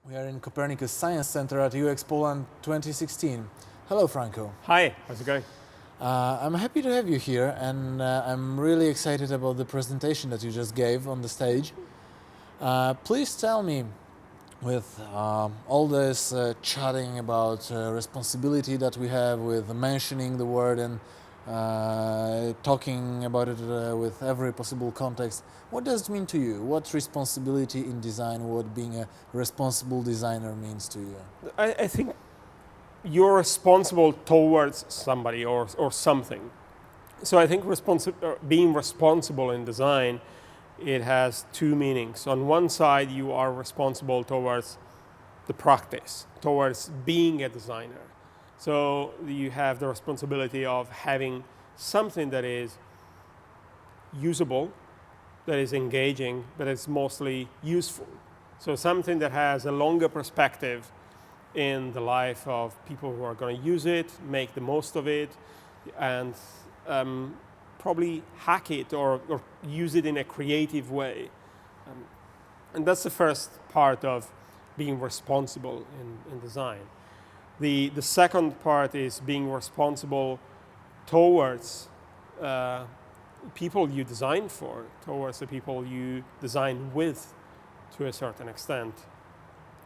We are in Copernicus Science Center at UX Poland 2016. Hello, Franco. Hi, how's it going? I'm happy to have you here, and I'm really excited about the presentation that you just gave on the stage. Please tell me, with all this chatting about responsibility that we have, with mentioning the word and talking about it with every possible context, what does it mean to you? What responsibility in design, what being a responsible designer means to you? I think you're responsible towards somebody or something. So I think being responsible in design, it has two meanings. On one side, you are responsible towards the practice, towards being a designer. So you have the responsibility of having something that is usable, that is engaging, but is mostly useful. So something that has a longer perspective in the life of people who are going to use it, make the most of it, and probably hack it or use it in a creative way. And that's the first part of being responsible in design. The second part is being responsible towards people you design for, towards the people you design with to a certain extent.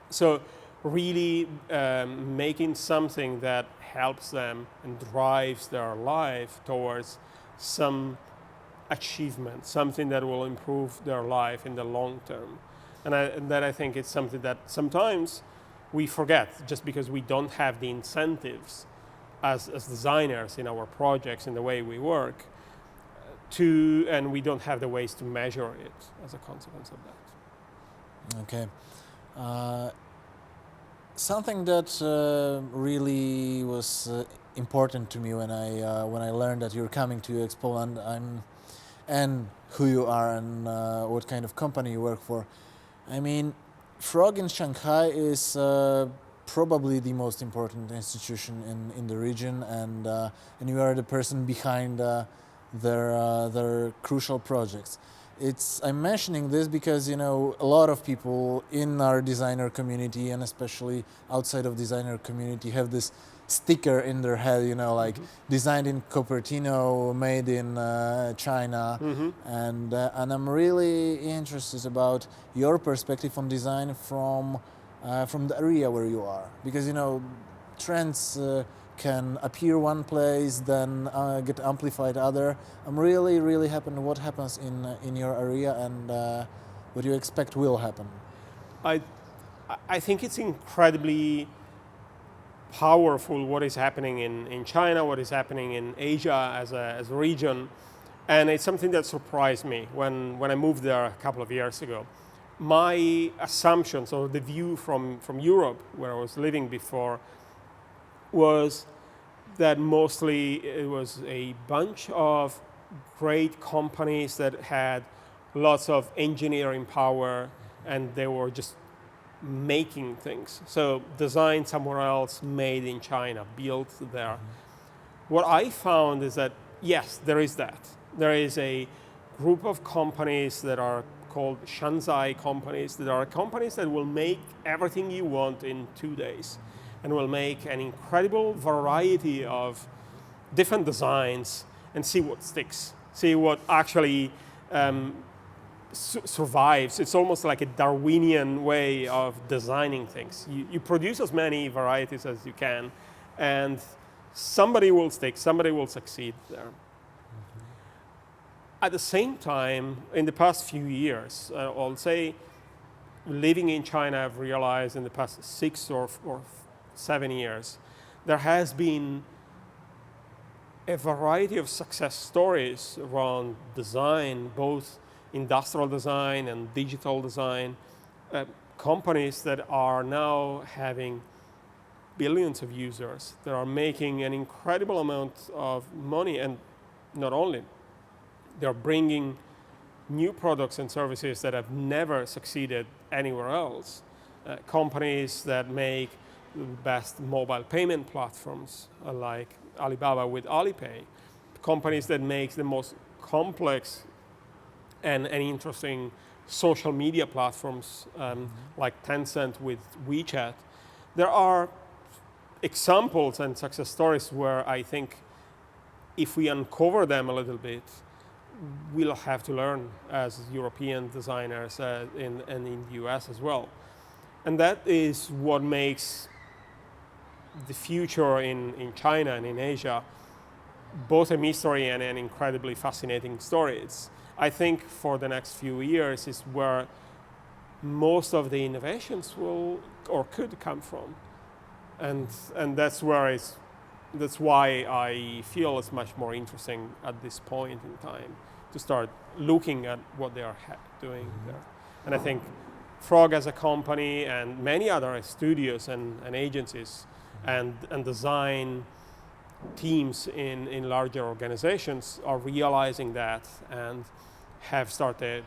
So really making something that helps them and drives their life towards some achievement, something that will improve their life in the long term. And that I think is something that sometimes we forget just because we don't have the incentives as designers in our projects, in the way we work, and we don't have the ways to measure it as a consequence of that. Okay. Something that really was important to me when I learned that you're coming to UX Poland and who you are and what kind of company you work for. I mean, Frog in Shanghai is probably the most important institution in the region, and you are the person behind their crucial projects. I'm mentioning this because, you know, a lot of people in our designer community and especially outside of designer community have this sticker in their head, you know, like designed in Cupertino, made in China, and I'm really interested about your perspective on design from the area where you are, because, you know, trends can appear one place, then get amplified other. I'm really happy to what happens in your area and what you expect will happen. I think it's incredibly powerful what is happening in China, what is happening in Asia as a region, and it's something that surprised me when I moved there a couple of years ago. My assumptions or the view from Europe, where I was living before, was that mostly it was a bunch of great companies that had lots of engineering power and they were just making things. So designed somewhere else, made in China, built there. What I found is that, yes, there is that. There is a group of companies that are called Shanghai companies, that are companies that will make everything you want in 2 days and will make an incredible variety of different designs and see what sticks, see what actually survives. It's almost like a Darwinian way of designing things. You produce as many varieties as you can, and somebody will stick, somebody will succeed there. At the same time, in the past few years, I'll say, living in China, I've realized in the past 6 or 7 years, there has been a variety of success stories around design, both industrial design and digital design, companies that are now having billions of users, that are making an incredible amount of money, and not only, they're bringing new products and services that have never succeeded anywhere else. Companies that make the best mobile payment platforms, like Alibaba with Alipay. Companies that make the most complex and interesting social media platforms like Tencent with WeChat, there are examples and success stories where I think if we uncover them a little bit, we'll have to learn as European designers and in the US as well. And that is what makes the future in China and in Asia both a mystery and an incredibly fascinating story. I think for the next few years is where most of the innovations will or could come from. And that's why I feel it's much more interesting at this point in time to start looking at what they are doing there. And I think Frog as a company and many other studios and agencies and design teams in larger organizations are realizing that and have started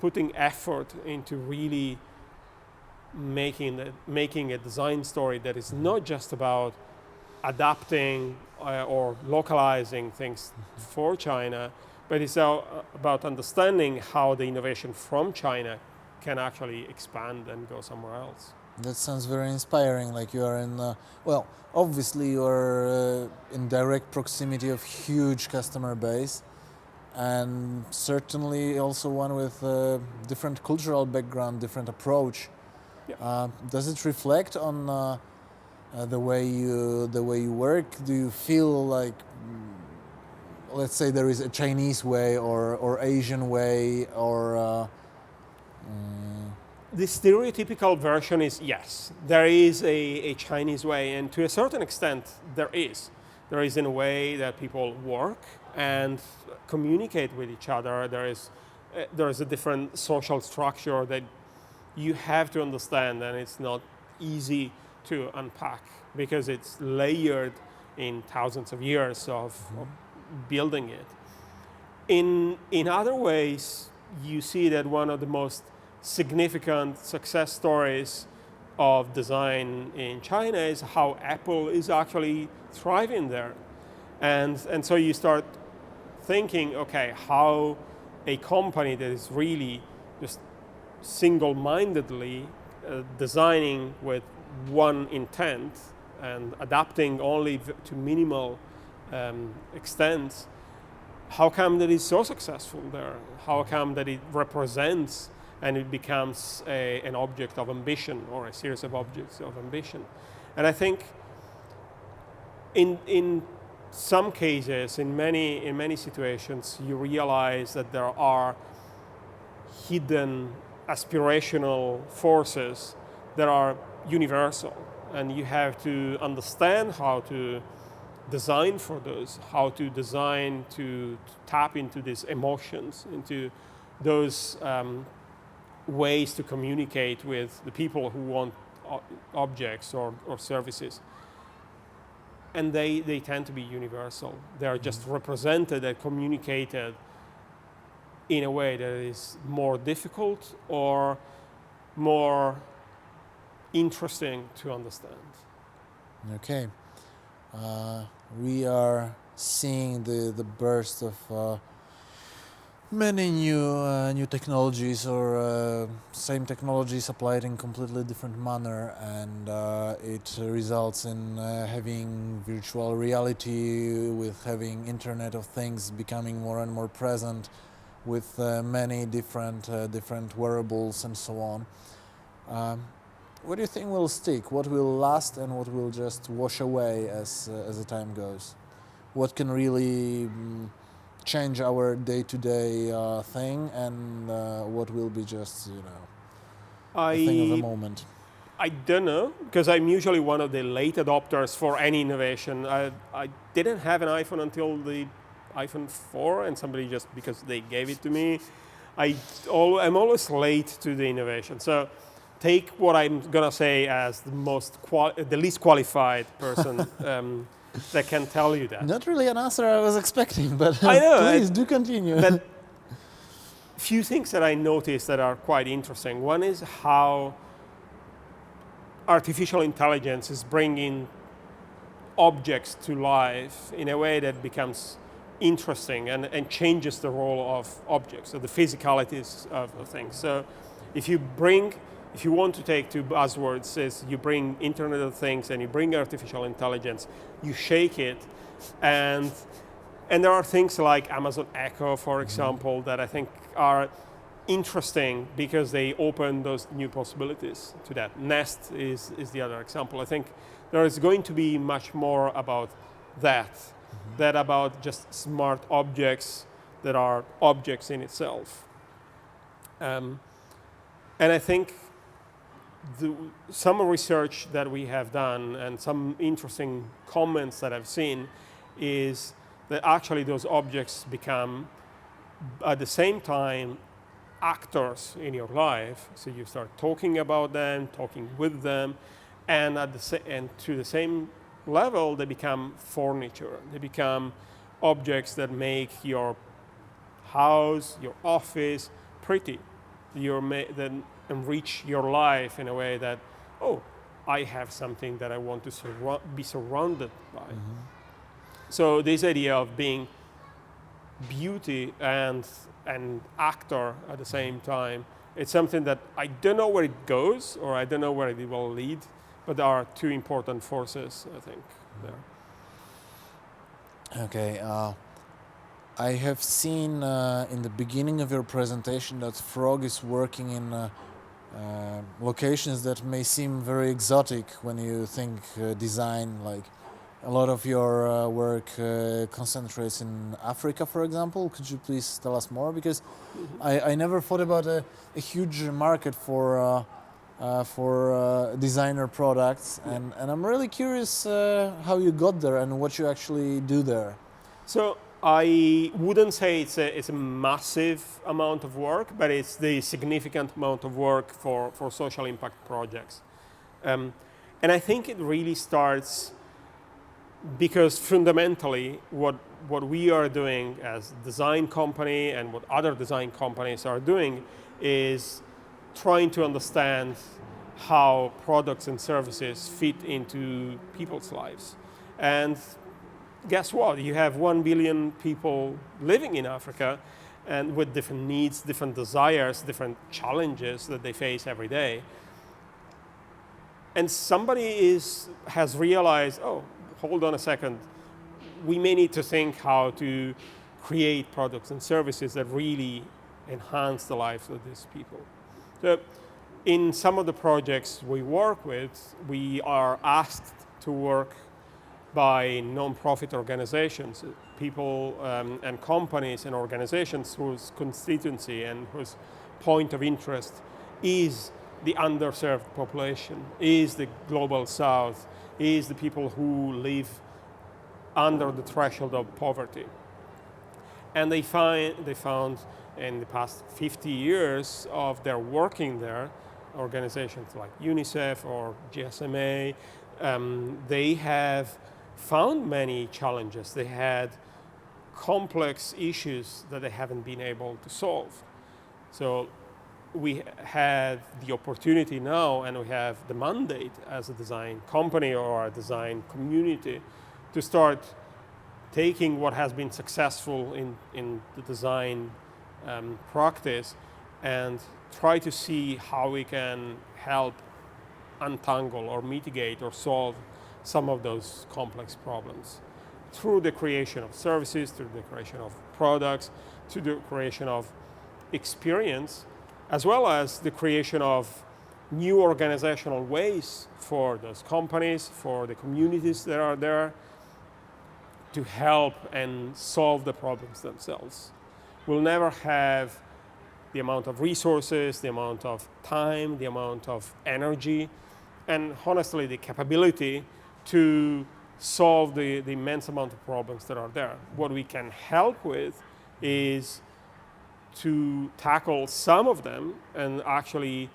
putting effort into really making a design story that is not just about adapting or localizing things for China, but it's about understanding how the innovation from China can actually expand and go somewhere else. That sounds very inspiring. Like you are in, well, obviously you are in direct proximity of huge customer base, and certainly also one with different cultural background, different approach. Yeah. Does it reflect on the way you work? Do you feel like, let's say, there is a Chinese way or Asian way or? The stereotypical version is yes, there is a Chinese way, and to a certain extent there is. There is in a way that people work and communicate with each other. There is a different social structure that you have to understand, and it's not easy to unpack because it's layered in thousands of years of building it. In other ways, you see that one of the most significant success stories of design in China is how Apple is actually thriving there. And so you start thinking, okay, how a company that is really just single-mindedly designing with one intent and adapting only to minimal extent, how come that it's so successful there? How come that it represents and it becomes an object of ambition or a series of objects of ambition? And I think in some cases, in many situations, you realize that there are hidden aspirational forces that are universal, and you have to understand how to design for those, how to design to tap into these emotions, into those ways to communicate with the people who want objects or services. And they tend to be universal. They are just represented and communicated in a way that is more difficult or more interesting to understand. Okay. We are seeing the burst of many new technologies or same technologies applied in completely different manner, and it results in having virtual reality, with having Internet of Things becoming more and more present, with many different wearables and so on. What do you think will stick? What will last and what will just wash away as the time goes? What can really change our day-to-day thing, and what will be just a thing of the moment? I don't know, because I'm usually one of the late adopters for any innovation. I didn't have an iPhone until the iPhone 4, and somebody just because they gave it to me. I'm always late to the innovation. So take what I'm gonna say as the least qualified person that can tell you that. Not really an answer I was expecting, but I know, please do continue. But few things that I noticed that are quite interesting. One is how artificial intelligence is bringing objects to life in a way that becomes interesting and changes the role of objects, so the physicalities of things. So if you want to take two buzzwords, is you bring Internet of Things and you bring artificial intelligence, you shake it, and there are things like Amazon Echo, for example, that I think are interesting because they open those new possibilities to that. Nest is the other example. I think there is going to be much more about that, that about just smart objects that are objects in itself. And I think some research that we have done and some interesting comments that I've seen is that actually those objects become, at the same time, actors in your life. So you start talking about them, talking with them, and to the same level, they become furniture. They become objects that make your house, your office pretty. That enrich your life in a way that, oh, I have something that I want to be surrounded by. So this idea of being beauty and actor at the same time, it's something that I don't know where it goes, or I don't know where it will lead, but there are two important forces, I think, there. Okay. I have seen in the beginning of your presentation that Frog is working in locations that may seem very exotic when you think design. Like a lot of your work concentrates in Africa, for example. Could you please tell us more? Because I never thought about a huge market for designer products, and I'm really curious how you got there and what you actually do there. So I wouldn't say it's a massive amount of work, but it's the significant amount of work for social impact projects. And I think it really starts because fundamentally what we are doing as a design company and what other design companies are doing is trying to understand how products and services fit into people's lives. And guess what? You have 1 billion people living in Africa and with different needs, different desires, different challenges that they face every day. And somebody has realized, oh, hold on a second, we may need to think how to create products and services that really enhance the lives of these people. So in some of the projects we work with, we are asked to work by non-profit organizations, people and companies and organizations whose constituency and whose point of interest is the underserved population, is the global south, is the people who live under the threshold of poverty. And they found in the past 50 years of their working there, organizations like UNICEF or GSMA, they have found many challenges. They had complex issues that they haven't been able to solve. So we had the opportunity now, and we have the mandate as a design company or a design community to start taking what has been successful in the design practice and try to see how we can help untangle or mitigate or solve some of those complex problems through the creation of services, through the creation of products, through the creation of experience, as well as the creation of new organizational ways for those companies, for the communities that are there, to help and solve the problems themselves. We'll never have the amount of resources, the amount of time, the amount of energy, and honestly the capability to solve the immense amount of problems that are there. What we can help with is to tackle some of them and actually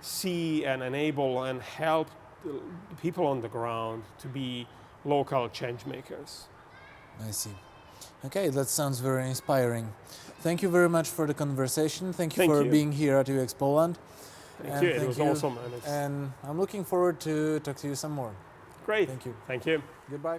see and enable and help the people on the ground to be local change makers. I see. Okay, that sounds very inspiring. Thank you very much for the conversation. Thank you for being here at UX Poland. Thank you, it was awesome. And I'm looking forward to talk to you some more. Great. Thank you. Thank you. Goodbye.